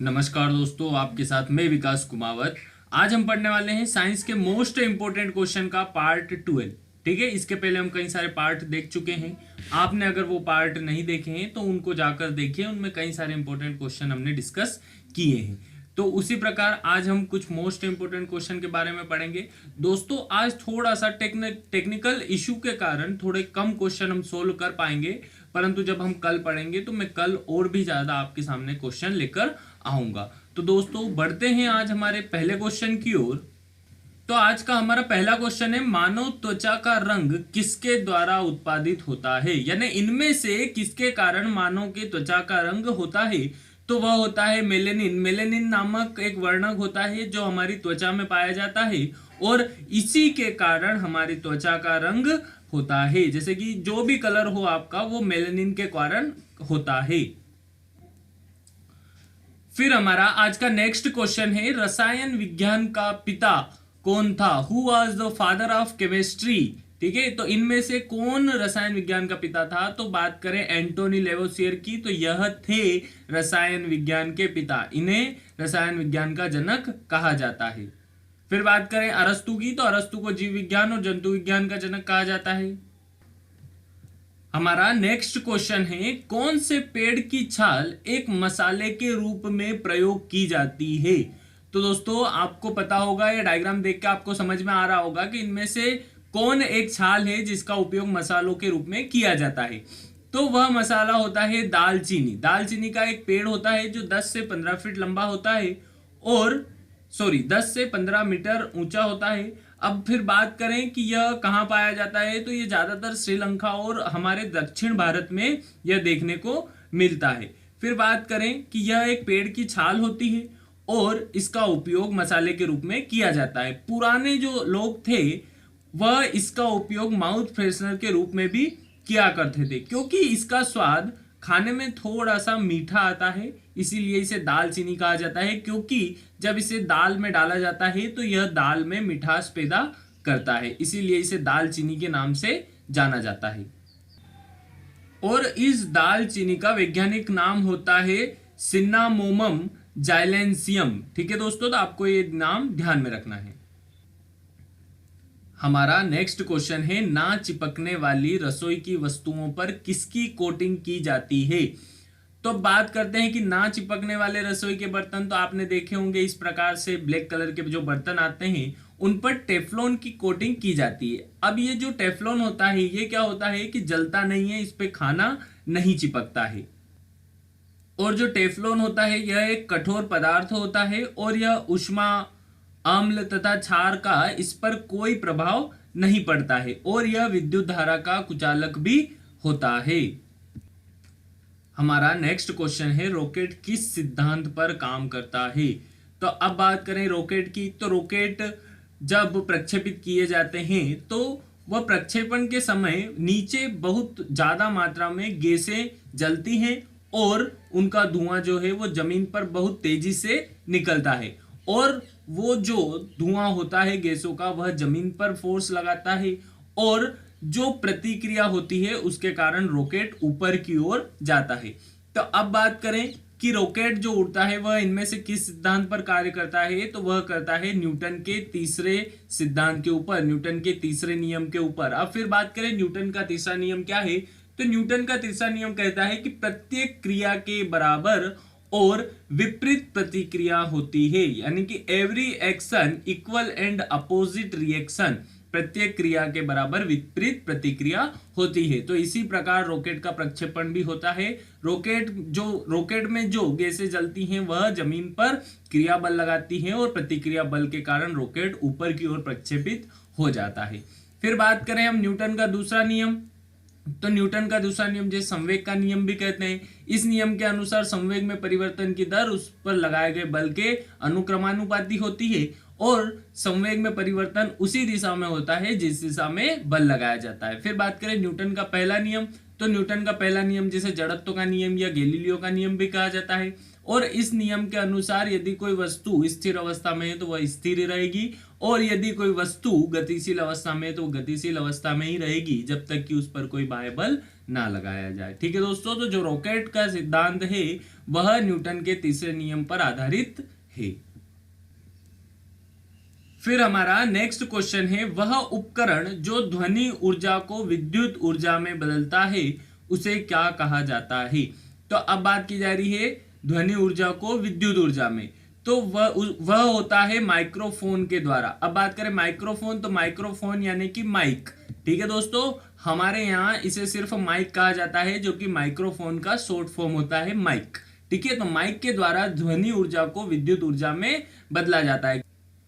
नमस्कार दोस्तों, आपके साथ मैं विकास कुमावत। आज हम पढ़ने वाले हैं साइंस के मोस्ट इंपोर्टेंट क्वेश्चन का पार्ट 12। ठीक है, इसके पहले हम कई सारे पार्ट देख चुके हैं। आपने अगर वो पार्ट नहीं देखे हैं तो उनको जाकर देखिए, उनमें कई सारे इंपॉर्टेंट क्वेश्चन हमने डिस्कस किए हैं। तो उसी प्रकार आज हम कुछ मोस्ट इंपोर्टेंट क्वेश्चन के बारे में पढ़ेंगे। दोस्तों, आज थोड़ा सा टेक्निकल इशू के कारण थोड़े कम क्वेश्चन हम सोल्व कर पाएंगे, परंतु जब हम कल पढ़ेंगे तो मैं कल और भी ज्यादा आपके सामने क्वेश्चन लेकर आऊंगा। तो दोस्तों, बढ़ते हैं आज हमारे पहले क्वेश्चन की ओर। तो आज का हमारा पहला क्वेश्चन है, मानव त्वचा का रंग किसके द्वारा उत्पादित होता है, यानी इनमें से किसके कारण मानव के त्वचा का रंग होता है। तो वह होता है मेलेनिन। मेलेनिन नामक एक वर्णक होता है जो हमारी त्वचा में पाया जाता है और इसी के कारण हमारी त्वचा का रंग होता है। जैसे कि जो भी कलर हो आपका, वो मेलेनिन के कारण होता है। फिर हमारा आज का नेक्स्ट क्वेश्चन है, रसायन विज्ञान का पिता कौन था? Who was the father of chemistry? ठीक है, तो इनमें से कौन रसायन विज्ञान का पिता था? तो बात करें एंटोनी लेवोसियर की, तो यह थे रसायन विज्ञान के पिता। इन्हें रसायन विज्ञान का जनक कहा जाता है। फिर बात करें अरस्तु की, तो अरस्तु को जीव विज्ञान और जंतु विज्ञान का जनक कहा जाता है। हमारा नेक्स्ट क्वेश्चन है, कौन से पेड़ की छाल एक मसाले के रूप में प्रयोग की जाती है? तो दोस्तों, आपको पता होगा, ये डायग्राम देख के आपको समझ में आ रहा होगा कि इनमें से कौन एक छाल है जिसका उपयोग मसालों के रूप में किया जाता है। तो वह मसाला होता है दालचीनी। दालचीनी का एक पेड़ होता है जो 10 से 15 फीट लंबा होता है और 10 से 15 मीटर ऊंचा होता है। अब फिर बात करें कि यह कहाँ पाया जाता है, तो ये ज्यादातर श्रीलंका और हमारे दक्षिण भारत में यह देखने को मिलता है। फिर बात करें कि यह एक पेड़ की छाल होती है और इसका उपयोग मसाले के रूप में किया जाता है। पुराने जो लोग थे वह इसका उपयोग माउथ फ्रेशनर के रूप में भी किया करते थे, क्योंकि इसका स्वाद खाने में थोड़ा सा मीठा आता है, इसीलिए इसे दालचीनी कहा जाता है। क्योंकि जब इसे दाल में डाला जाता है तो यह दाल में मिठास पैदा करता है, इसीलिए इसे दालचीनी के नाम से जाना जाता है। और इस दालचीनी का वैज्ञानिक नाम होता है सिन्नामोमम जाइलेंसियम। ठीक है दोस्तों, तो आपको ये नाम ध्यान में रखना है। हमारा नेक्स्ट क्वेश्चन है, ना चिपकने वाली रसोई की वस्तुओं पर किसकी कोटिंग की जाती है? तो बात करते हैं कि ना चिपकने वाले रसोई के बर्तन, तो आपने देखे होंगे इस प्रकार से ब्लैक कलर के जो बर्तन आते हैं उन पर टेफ्लॉन की कोटिंग की जाती है। अब ये जो टेफ्लॉन होता है ये क्या होता है कि जलता नहीं है, इस पे खाना नहीं चिपकता है। और जो टेफ्लॉन होता है यह एक कठोर पदार्थ होता है और यह ऊष्मा, अम्ल तथा क्षार का इस पर कोई प्रभाव नहीं पड़ता है और यह विद्युत धारा का कुचालक भी होता है। हमारा नेक्स्ट क्वेश्चन है, रॉकेट किस सिद्धांत पर काम करता है? तो अब बात करें रॉकेट की, तो रॉकेट जब प्रक्षेपित किए जाते हैं तो वह प्रक्षेपण के समय नीचे बहुत ज्यादा मात्रा में गैसें जलती हैं और उनका धुआं जो है वो जमीन पर बहुत तेजी से निकलता है और वो जो धुआं होता है गैसों का वह जमीन पर फोर्स लगाता है और जो प्रतिक्रिया होती है उसके कारण रॉकेट ऊपर की ओर जाता है। तो अब बात करें कि रॉकेट जो उड़ता है वह इनमें से किस सिद्धांत पर कार्य करता है? तो वह करता है न्यूटन के तीसरे सिद्धांत के ऊपर, न्यूटन के तीसरे नियम के ऊपर। अब फिर बात करें न्यूटन का तीसरा नियम क्या है, तो न्यूटन का तीसरा नियम कहता है कि प्रत्येक क्रिया के बराबर और विपरीत प्रतिक्रिया होती है, यानी कि every action equal and opposite reaction. प्रत्येक क्रिया के बराबर विपरीत प्रतिक्रिया होती है। तो इसी प्रकार रॉकेट का प्रक्षेपण भी होता है। रॉकेट में जो गैसें जलती हैं वह जमीन पर क्रिया बल लगाती हैं और प्रतिक्रिया बल के कारण रॉकेट ऊपर की ओर प्रक्षेपित हो जाता है। फिर बात करें हम न्यूटन का दूसरा नियम, तो न्यूटन का दूसरा नियम जिसे संवेग का नियम भी कहते हैं। इस नियम के अनुसार संवेग में परिवर्तन की दर उस पर लगाए गए बल के अनुक्रमानुपाती होती है और संवेग में परिवर्तन उसी दिशा में होता है जिस दिशा में बल लगाया जाता है। फिर बात करें न्यूटन का पहला नियम, तो न्यूटन का पहला नियम जिसे जड़त्व का नियम या गैलीलियो का नियम भी कहा जाता है और इस नियम के अनुसार यदि कोई वस्तु स्थिर अवस्था में है तो वह स्थिर ही रहेगी, और यदि कोई वस्तु गतिशील अवस्था में है तो गतिशील अवस्था में ही रहेगी जब तक कि उस पर कोई बाह्य बल ना लगाया जाए। ठीक है दोस्तों, तो जो रॉकेट का सिद्धांत है वह न्यूटन के तीसरे नियम पर आधारित है। फिर हमारा नेक्स्ट क्वेश्चन है, वह उपकरण जो ध्वनि ऊर्जा को विद्युत ऊर्जा में बदलता है उसे क्या कहा जाता है। तो अब बात की जा रही है ध्वनि ऊर्जा को विद्युत ऊर्जा में, तो वह होता है माइक्रोफोन के द्वारा। अब बात करें माइक्रोफोन, तो माइक्रोफोन यानी कि माइक। ठीक है दोस्तों, हमारे यहाँ इसे सिर्फ माइक कहा जाता है, जो कि माइक्रोफोन का शॉर्ट फॉर्म होता है माइक। ठीक है, तो माइक के द्वारा ध्वनि ऊर्जा को विद्युत ऊर्जा में बदला जाता है,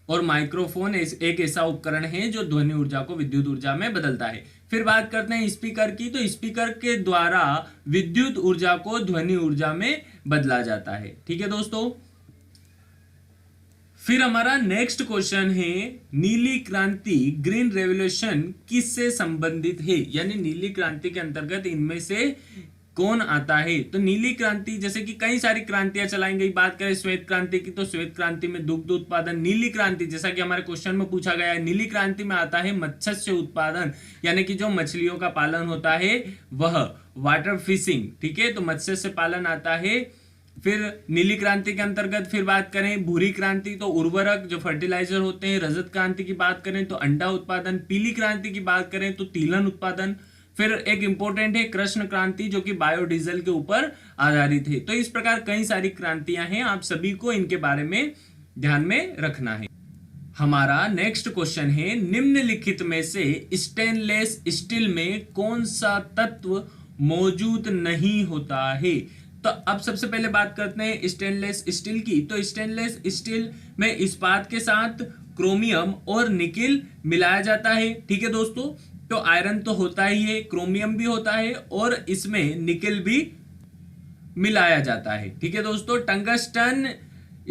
और माइक्रोफोन एक ऐसा उपकरण है जो ध्वनि ऊर्जा को विद्युत ऊर्जा में बदलता है। फिर बात करते हैं स्पीकर की, तो स्पीकर के द्वारा विद्युत ऊर्जा को ध्वनि ऊर्जा में बदला जाता है। ठीक है दोस्तों, फिर हमारा नेक्स्ट क्वेश्चन है, नीली क्रांति ग्रीन रेवोल्यूशन किससे संबंधित है, यानी नीली क्रांति के अंतर्गत इनमें से कौन आता है। तो नीली क्रांति, जैसे कि कई सारी क्रांतियां चलाई गई। बात करें श्वेत क्रांति की, तो श्वेत क्रांति में दुग्ध उत्पादन। नीली क्रांति, जैसा कि हमारे क्वेश्चन में पूछा गया है, नीली क्रांति में आता है मत्स्य उत्पादन, यानी कि जो मछलियों का पालन होता है वह, वाटर फिशिंग। ठीक है, तो मत्स्य से पालन आता है। फिर नीली क्रांति के अंतर्गत फिर बात करें भूरी क्रांति, तो उर्वरक जो फर्टिलाइजर होते हैं। रजत क्रांति की बात करें तो अंडा उत्पादन। पीली क्रांति की बात करें तो तिलहन उत्पादन। फिर एक इंपॉर्टेंट है कृष्ण क्रांति, जो कि बायोडीजल के ऊपर आधारित है। तो इस प्रकार कई सारी क्रांतियां हैं, आप सभी को इनके बारे में ध्यान में रखना है। हमारा नेक्स्ट क्वेश्चन है, निम्नलिखित में से स्टेनलेस स्टील में कौन सा तत्व मौजूद नहीं होता है। तो अब सबसे पहले बात करते हैं स्टेनलेस स्टील की। तो स्टेनलेस स्टील में इस्पात के साथ क्रोमियम और निकिल मिलाया जाता है। ठीक है दोस्तों, तो आयरन तो होता ही है, क्रोमियम भी होता है, और इसमें निकिल भी मिलाया जाता है। ठीक है दोस्तों, टंगस्टन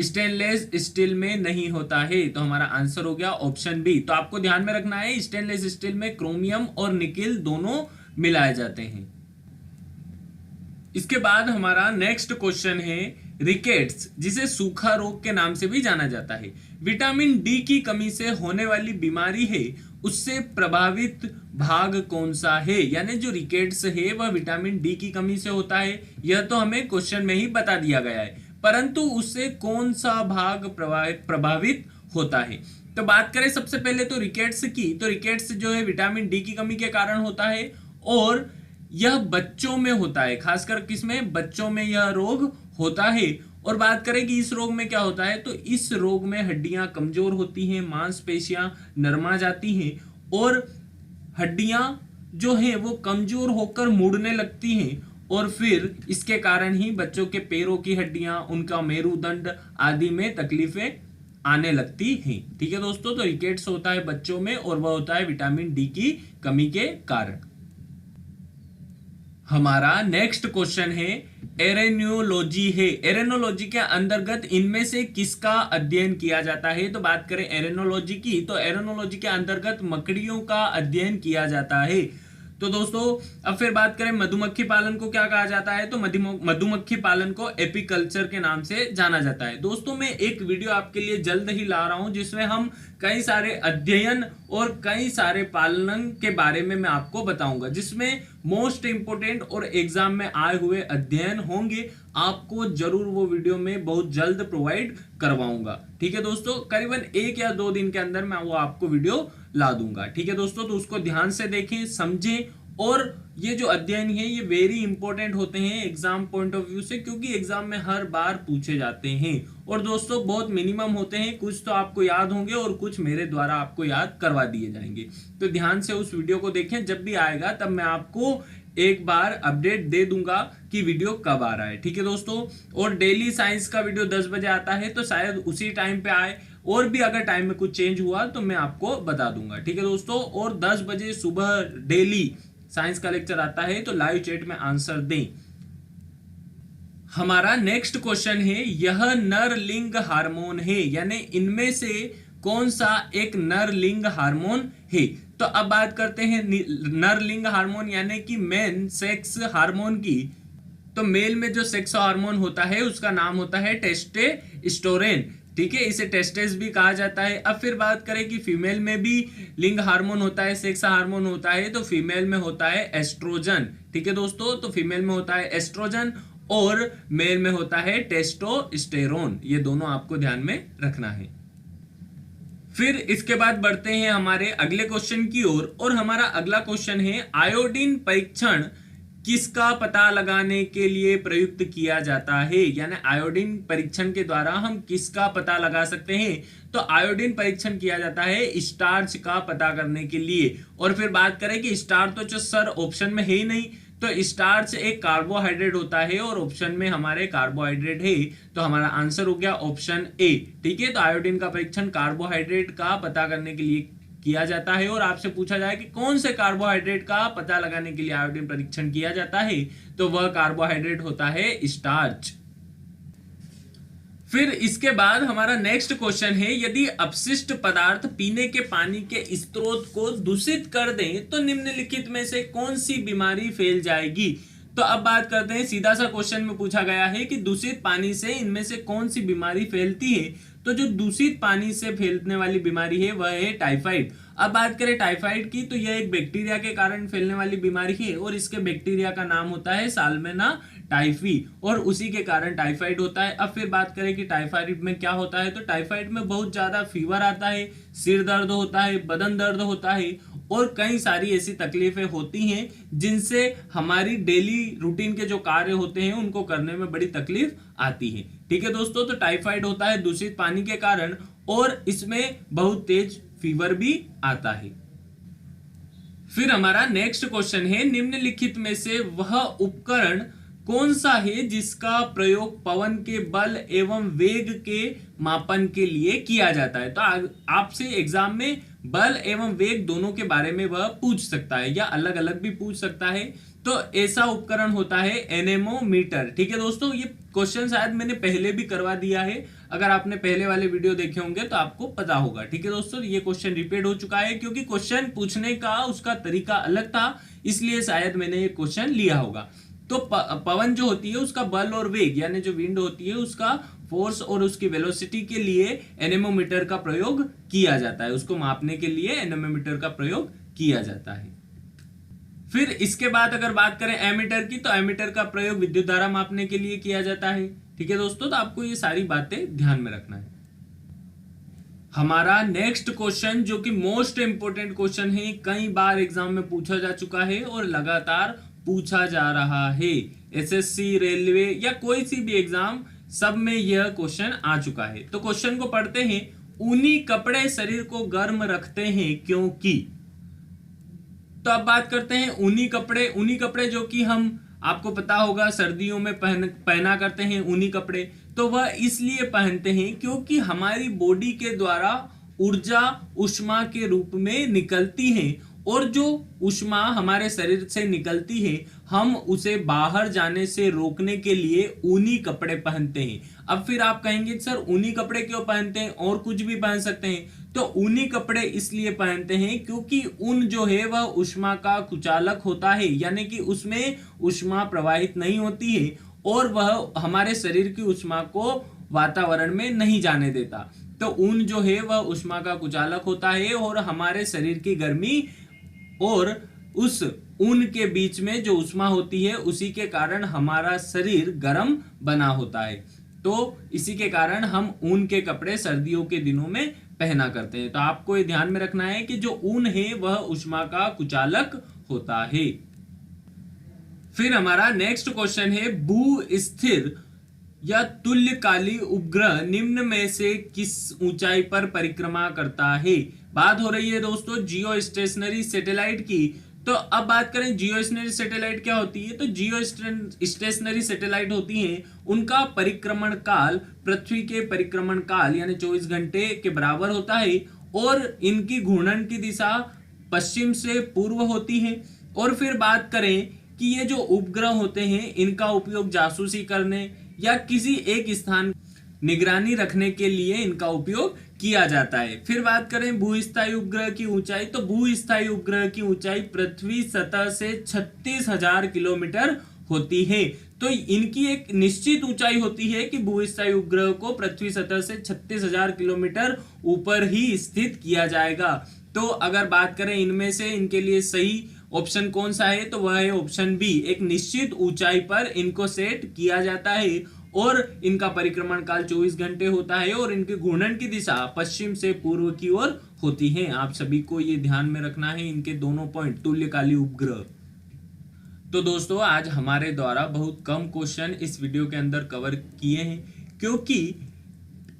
स्टेनलेस स्टील में नहीं होता है, तो हमारा आंसर हो गया ऑप्शन बी। तो आपको ध्यान में रखना है, स्टेनलेस स्टील में क्रोमियम और निकिल दोनों मिलाए जाते हैं। इसके बाद हमारा नेक्स्ट क्वेश्चन है, रिकेट्स, जिसे सूखा रोग के नाम से भी जाना जाता है, विटामिन डी की कमी से होने वाली बीमारी है, उससे प्रभावित भाग कौन सा है। यानी जो रिकेट्स है वह विटामिन डी की कमी से होता है, यह तो हमें क्वेश्चन में ही बता दिया गया है, परंतु उससे कौन सा भाग प्रभावित होता है। तो बात करें सबसे पहले तो रिकेट्स की, तो रिकेट्स जो है विटामिन डी की कमी के कारण होता है, और यह बच्चों में होता है, खासकर किसमें, बच्चों में यह रोग होता है। और बात करें कि इस रोग में क्या होता है, तो इस रोग में हड्डियां कमजोर होती हैं, मांसपेशियां नरमा जाती हैं, और हड्डियां जो हैं वो कमजोर होकर मुड़ने लगती हैं, और फिर इसके कारण ही बच्चों के पैरों की हड्डियां, उनका मेरुदंड आदि में तकलीफें आने लगती हैं। ठीक है दोस्तों, तो रिकेट्स होता है बच्चों में, और वह होता है विटामिन डी की कमी के कारण। हमारा नेक्स्ट क्वेश्चन है, एरेनोलॉजी है। एरेनोलॉजी के अंतर्गत इनमें से किसका अध्ययन किया जाता है। तो बात करें एरेनोलॉजी की, तो एरेनोलॉजी के अंतर्गत मकड़ियों का अध्ययन किया जाता है। तो दोस्तों अब फिर बात करें मधुमक्खी पालन को क्या कहा जाता है, तो मधुमक्खी पालन को एपीकल्चर के नाम से जाना जाता है। दोस्तों मैं एक वीडियो आपके लिए जल्द ही ला रहा हूं, जिसमें हम कई सारे अध्ययन और कई सारे पालन के बारे में मैं आपको बताऊंगा, जिसमें मोस्ट इंपोर्टेंट और एग्जाम में आए हुए अध्ययन होंगे। आपको जरूर वो वीडियो में बहुत जल्द प्रोवाइड करवाऊंगा। ठीक है दोस्तों, करीबन 1 या 2 दिन के अंदर मैं वो आपको वीडियो ला दूंगा। ठीक है दोस्तों, तो उसको ध्यान से देखें, समझें, और ये जो अध्ययन है ये वेरी इंपॉर्टेंट होते हैं एग्जाम पॉइंट ऑफ व्यू से, क्योंकि एग्जाम में हर बार पूछे जाते हैं। और दोस्तों बहुत मिनिमम होते हैं, कुछ तो आपको याद होंगे और कुछ मेरे द्वारा आपको याद करवा दिए जाएंगे। तो ध्यान से उस वीडियो को देखें, जब भी आएगा तब मैं आपको एक बार अपडेट दे दूंगा कि वीडियो कब आ रहा है। ठीक है दोस्तों, और डेली साइंस का वीडियो 10 बजे आता है, तो शायद उसी टाइम पे आए, और भी अगर टाइम में कुछ चेंज हुआ तो मैं आपको बता दूंगा। ठीक है दोस्तों, और 10 बजे सुबह डेली साइंस का लेक्चर आता है, तो लाइव चैट में आंसर दें। हमारा नेक्स्ट क्वेश्चन है, यह नर लिंग हार्मोन है, यानी इनमें से कौन सा एक नर लिंग हार्मोन है। तो अब बात करते हैं नर लिंग हार्मोन यानी कि मेन सेक्स हार्मोन की। तो मेल में जो सेक्स हार्मोन होता है उसका नाम होता है टेस्टोस्टेरोन, ठीक है, इसे टेस्टेस भी कहा जाता है। अब फिर बात करें कि फीमेल में भी लिंग हार्मोन होता है, सेक्स हार्मोन होता है, तो फीमेल में होता है एस्ट्रोजन, ठीक है दोस्तों, तो फीमेल में होता है एस्ट्रोजन और मेल में होता है टेस्टोस्टेरोन, ये दोनों आपको ध्यान में रखना है। फिर इसके बाद बढ़ते हैं हमारे अगले क्वेश्चन की ओर, और हमारा अगला क्वेश्चन है आयोडीन परीक्षण किसका पता लगाने के लिए प्रयुक्त किया जाता है, यानी आयोडीन परीक्षण के द्वारा हम किसका पता लगा सकते हैं। तो आयोडीन परीक्षण किया जाता है स्टार्च का पता करने के लिए। और फिर बात करें कि स्टार्च तो जो सर ऑप्शन में है ही नहीं, तो स्टार्च एक कार्बोहाइड्रेट होता है और ऑप्शन में हमारे कार्बोहाइड्रेट है, तो हमारा आंसर हो गया ऑप्शन ए, ठीक है। तो आयोडीन का परीक्षण कार्बोहाइड्रेट का पता करने के लिए किया जाता है। और आपसे पूछा जाए कि कौन से कार्बोहाइड्रेट का पता लगाने के लिए आयोडीन परीक्षण किया जाता है, तो वह कार्बोहाइड्रेट होता है स्टार्च। फिर इसके बाद हमारा नेक्स्ट क्वेश्चन है, यदि अपशिष्ट पदार्थ पीने के पानी के स्रोत को दूषित कर दें तो निम्नलिखित में से कौन सी बीमारी फैल जाएगी। तो अब बात करते हैं, सीधा सा क्वेश्चन में पूछा गया है कि दूषित पानी से इनमें से कौन सी बीमारी फैलती है। तो जो दूषित पानी से फैलने वाली बीमारी है वह है टाइफाइड। अब बात करें टाइफाइड की, तो यह एक बैक्टीरिया के कारण फैलने वाली बीमारी है और इसके बैक्टीरिया का नाम होता है साल्मोनेला टाइफी, और उसी के कारण टाइफाइड होता है। अब फिर बात करें कि टाइफाइड में क्या होता है, तो टाइफाइड में बहुत ज्यादा फीवर आता है, सिर दर्द होता है, बदन दर्द होता है और कई सारी ऐसी तकलीफें होती हैं जिनसे हमारी डेली रूटीन के जो कार्य होते हैं उनको करने में बड़ी तकलीफ आती है, ठीक है दोस्तों। तो टाइफाइड होता है दूषित पानी के कारण और इसमें बहुत तेज फीवर भी आता है। फिर हमारा नेक्स्ट क्वेश्चन है, निम्नलिखित में से वह उपकरण कौन सा है जिसका प्रयोग पवन के बल एवं वेग के मापन के लिए किया जाता है। तो आपसे एग्जाम में बल एवं वेग दोनों के बारे में वह पूछ सकता है या अलग अलग भी पूछ सकता है। तो ऐसा उपकरण होता है एनेमोमीटर, ठीक है दोस्तों। ये क्वेश्चन शायद मैंने पहले भी करवा दिया है, अगर आपने पहले वाले वीडियो देखे होंगे तो आपको पता होगा, ठीक है दोस्तों। ये क्वेश्चन रिपीट हो चुका है क्योंकि क्वेश्चन पूछने का उसका तरीका अलग था, इसलिए शायद मैंने ये क्वेश्चन लिया होगा। तो पवन जो होती है उसका बल और वेग, यानी जो विंड होती है उसका फोर्स और उसकी वेलोसिटी के लिए एनेमोमीटर का प्रयोग किया जाता है, उसको मापने के लिए एनेमोमीटर का प्रयोग किया जाता है। फिर इसके बाद अगर बात करें एमीटर की, तो एमीटर का प्रयोग विद्युत धारा मापने के लिए किया जाता है, ठीक है दोस्तों। तो आपको ये सारी बातें ध्यान में रखना है। हमारा नेक्स्ट क्वेश्चन जो कि मोस्ट इंपोर्टेंट क्वेश्चन है, कई बार एग्जाम में पूछा जा चुका है और लगातार पूछा जा रहा है, एसएससी, रेलवे या कोई सी भी एग्जाम, सब में यह क्वेश्चन आ चुका है। तो क्वेश्चन को पढ़ते हैं, ऊनी कपड़े शरीर को गर्म रखते हैं क्योंकि। तो अब बात करते हैं ऊनी कपड़े जो कि हम, आपको पता होगा सर्दियों में पहना करते हैं ऊनी कपड़े, तो वह इसलिए पहनते हैं क्योंकि हमारी बॉडी के द्वारा ऊर्जा ऊष्मा के रूप में निकलती है और जो ऊष्मा हमारे शरीर से निकलती है हम उसे बाहर जाने से रोकने के लिए ऊनी कपड़े पहनते हैं। अब फिर आप कहेंगे सर ऊनी कपड़े क्यों पहनते हैं, और कुछ भी पहन सकते हैं। तो ऊनी कपड़े इसलिए पहनते हैं क्योंकि ऊन जो है वह ऊष्मा का कुचालक होता है, यानी कि उसमें ऊष्मा प्रवाहित नहीं होती है और वह हमारे शरीर की ऊष्मा को वातावरण में नहीं जाने देता। तो ऊन जो है वह ऊष्मा का कुचालक होता है और हमारे शरीर की गर्मी और उस ऊन के बीच में जो ऊष्मा होती है उसी के कारण हमारा शरीर गर्म बना होता है। तो इसी के कारण हम ऊन के कपड़े सर्दियों के दिनों में पहना करते हैं। तो आपको ये ध्यान में रखना है कि जो ऊन है वह ऊष्मा का कुचालक होता है। फिर हमारा नेक्स्ट क्वेश्चन है, भू स्थिर या तुल्यकाली उपग्रह निम्न में से किस ऊंचाई पर परिक्रमा करता है। बात हो रही है दोस्तों जियो स्टेशनरी सैटेलाइट की। तो अब बात करें जियो स्टेशनरी सैटेलाइट क्या होती है, तो जियो स्टेशनरी सैटेलाइट होती हैं, उनका परिक्रमण काल पृथ्वी के परिक्रमण काल यानी 24 घंटे के बराबर होता है और इनकी घूर्णन की दिशा पश्चिम से पूर्व होती है। और फिर बात करें कि ये जो उपग्रह होते हैं इनका उपयोग जासूसी करने या किसी एक स्थान निगरानी रखने के लिए इनका उपयोग किया जाता है। फिर बात करें भूस्थायी उपग्रह की ऊंचाई, तो भूस्थायी उपग्रह की ऊंचाई पृथ्वी सतह से 36,000 किलोमीटर होती है। तो इनकी एक निश्चित ऊंचाई होती है कि भूस्थायी उपग्रह को पृथ्वी सतह से 36,000 किलोमीटर ऊपर ही स्थित किया जाएगा। तो अगर बात करें इनमें से इनके लिए सही ऑप्शन कौन सा है, तो वह है ऑप्शन बी, एक निश्चित ऊंचाई पर इनको सेट किया जाता है और इनका परिक्रमण काल 24 घंटे होता है और इनके घूर्णन की दिशा पश्चिम से पूर्व की ओर होती है। आप सभी को ये ध्यान में रखना है इनके दोनों पॉइंट, तुल्यकाली उपग्रह। तो दोस्तों आज हमारे द्वारा बहुत कम क्वेश्चन इस वीडियो के अंदर कवर किए हैं, क्योंकि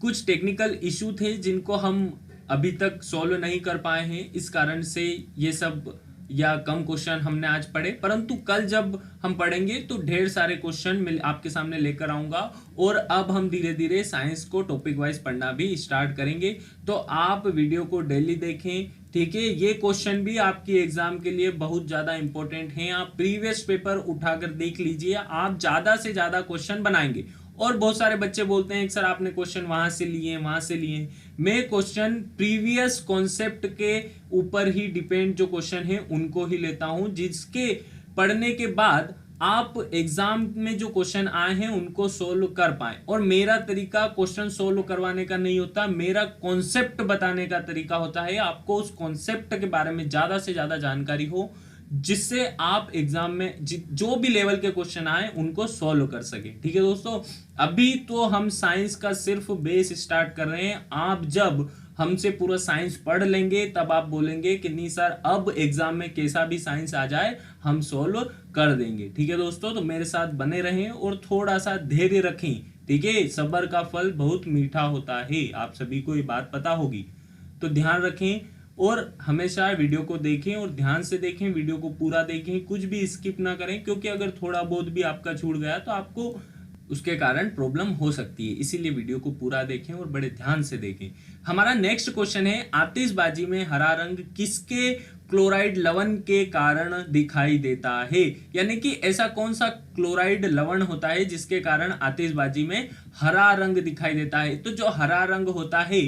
कुछ टेक्निकल इशू थे जिनको हम अभी तक सॉल्व नहीं कर पाए हैं, इस कारण से ये सब या कम क्वेश्चन हमने आज पढ़े। परंतु कल जब हम पढ़ेंगे तो ढेर सारे क्वेश्चन आपके सामने लेकर आऊंगा और अब हम धीरे धीरे साइंस को टॉपिक वाइज पढ़ना भी स्टार्ट करेंगे। तो आप वीडियो को डेली देखें, ठीक है। ये क्वेश्चन भी आपकी एग्जाम के लिए बहुत ज्यादा इंपॉर्टेंट हैं। आप प्रीवियस पेपर उठाकर देख लीजिए, आप ज्यादा से ज्यादा क्वेश्चन बनाएंगे। और बहुत सारे बच्चे बोलते हैं कि सर आपने क्वेश्चन वहां से लिए वहां से लिए। मैं क्वेश्चन प्रीवियस कॉन्सेप्ट के ऊपर ही डिपेंड जो क्वेश्चन है उनको ही लेता हूं, जिसके पढ़ने के बाद आप एग्जाम में जो क्वेश्चन आए हैं उनको सोल्व कर पाए। और मेरा तरीका क्वेश्चन सोल्व करवाने का नहीं होता, मेरा कॉन्सेप्ट बताने का तरीका होता है। आपको उस कॉन्सेप्ट के बारे में ज्यादा से ज्यादा जानकारी हो, जिससे आप एग्जाम में जो भी लेवल के क्वेश्चन आए उनको सॉल्व कर सके। ठीक है दोस्तों, अभी तो हम साइंस का सिर्फ बेस स्टार्ट कर रहे हैं। आप जब हमसे पूरा साइंस पढ़ लेंगे तब आप बोलेंगे कि नहीं सर अब एग्जाम में कैसा भी साइंस आ जाए हम सॉल्व कर देंगे। ठीक है दोस्तों, तो मेरे साथ बने रहें और थोड़ा सा धैर्य रखें। ठीक है, सब्र का फल बहुत मीठा होता है, आप सभी को ये बात पता होगी। तो ध्यान रखें और हमेशा वीडियो को देखें और ध्यान से देखें, वीडियो को पूरा देखें, कुछ भी स्किप ना करें, क्योंकि अगर थोड़ा बहुत भी आपका छूट गया तो आपको उसके कारण प्रॉब्लम हो सकती है। इसीलिए वीडियो को पूरा देखें और बड़े ध्यान से देखें। हमारा नेक्स्ट क्वेश्चन है, आतिशबाजी में हरा रंग किसके क्लोराइड लवण के कारण दिखाई देता है? यानी कि ऐसा कौन सा क्लोराइड लवण होता है जिसके कारण आतिशबाजी में हरा रंग दिखाई देता है? तो जो हरा रंग होता है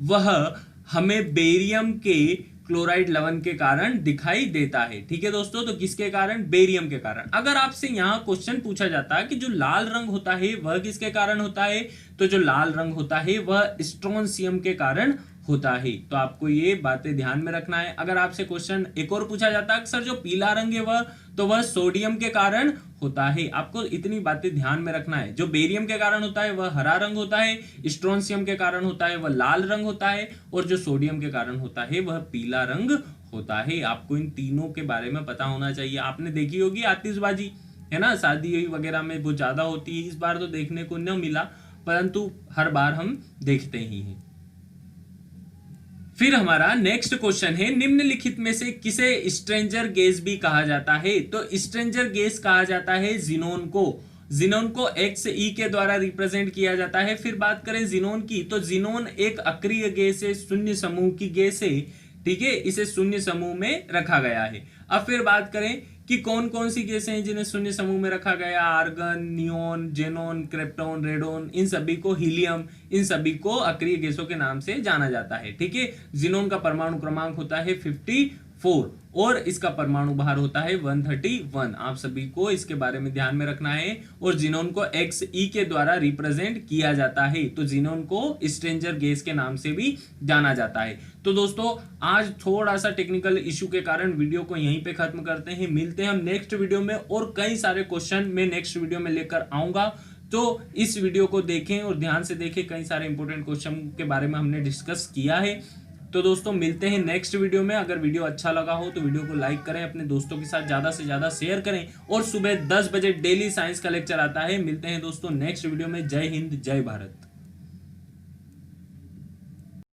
वह हमें बेरियम के क्लोराइड लवण के कारण दिखाई देता है। ठीक है दोस्तों, तो किसके कारण? बेरियम के कारण। अगर आपसे यहां क्वेश्चन पूछा जाता है कि जो लाल रंग होता है वह किसके कारण होता है, तो जो लाल रंग होता है वह स्ट्रोंशियम के कारण होता है। तो आपको ये बातें ध्यान में रखना है। अगर आपसे क्वेश्चन एक और पूछा जाता है सर जो पीला रंग है वह सोडियम के कारण होता है। आपको इतनी बातें ध्यान में रखना है। जो बेरियम के कारण होता है वह हरा रंग होता है, स्ट्रोंशियम के कारण होता है वह लाल रंग होता है, और जो सोडियम के कारण होता है वह पीला रंग होता है। आपको इन तीनों के बारे में पता होना चाहिए। आपने देखी होगी आतिशबाजी, है ना, शादी वगैरह में बहुत ज्यादा होती है। इस बार तो देखने को न मिला, परंतु हर बार हम देखते ही हैं। फिर हमारा नेक्स्ट क्वेश्चन है, निम्नलिखित में से किसे स्ट्रेंजर गैस भी कहा जाता है? तो स्ट्रेंजर गैस कहा जाता है जिनोन को। जिनोन को XE के द्वारा रिप्रेजेंट किया जाता है। फिर बात करें जिनोन की, तो जिनोन एक अक्रिय गैस है, शून्य समूह की गैस है। ठीक है, इसे शून्य समूह में रखा गया है। अब फिर बात करें कि कौन कौन सी गैसें हैं जिन्हें शून्य समूह में रखा गया? Argon, neon, xenon, krypton, radon, इन सभी को हीलियम, इन सभी को अक्रिय गैसों के नाम से जाना जाता है। ठीक है, जिनोन का परमाणु क्रमांक होता है 54 और इसका परमाणु भार होता है 131। आप सभी को इसके बारे में ध्यान में रखना है। और जिनोन को XE के द्वारा रिप्रेजेंट किया जाता है, तो जिनोन को स्ट्रेंजर गैस के नाम से भी जाना जाता है। तो दोस्तों आज थोड़ा सा टेक्निकल इशू के कारण वीडियो को यहीं पे खत्म करते हैं। मिलते हैं हम नेक्स्ट वीडियो में और कई सारे क्वेश्चन मैं नेक्स्ट वीडियो में लेकर आऊंगा। तो इस वीडियो को देखें और ध्यान से देखें, कई सारे इंपॉर्टेंट क्वेश्चन के बारे में हमने डिस्कस किया है। तो दोस्तों मिलते हैं नेक्स्ट वीडियो में। अगर वीडियो अच्छा लगा हो तो वीडियो को लाइक करें, अपने दोस्तों के साथ ज्यादा से ज्यादा शेयर करें, और सुबह 10 बजे डेली साइंस का लेक्चर आता है। मिलते हैं दोस्तों नेक्स्ट वीडियो में। जय हिंद, जय भारत।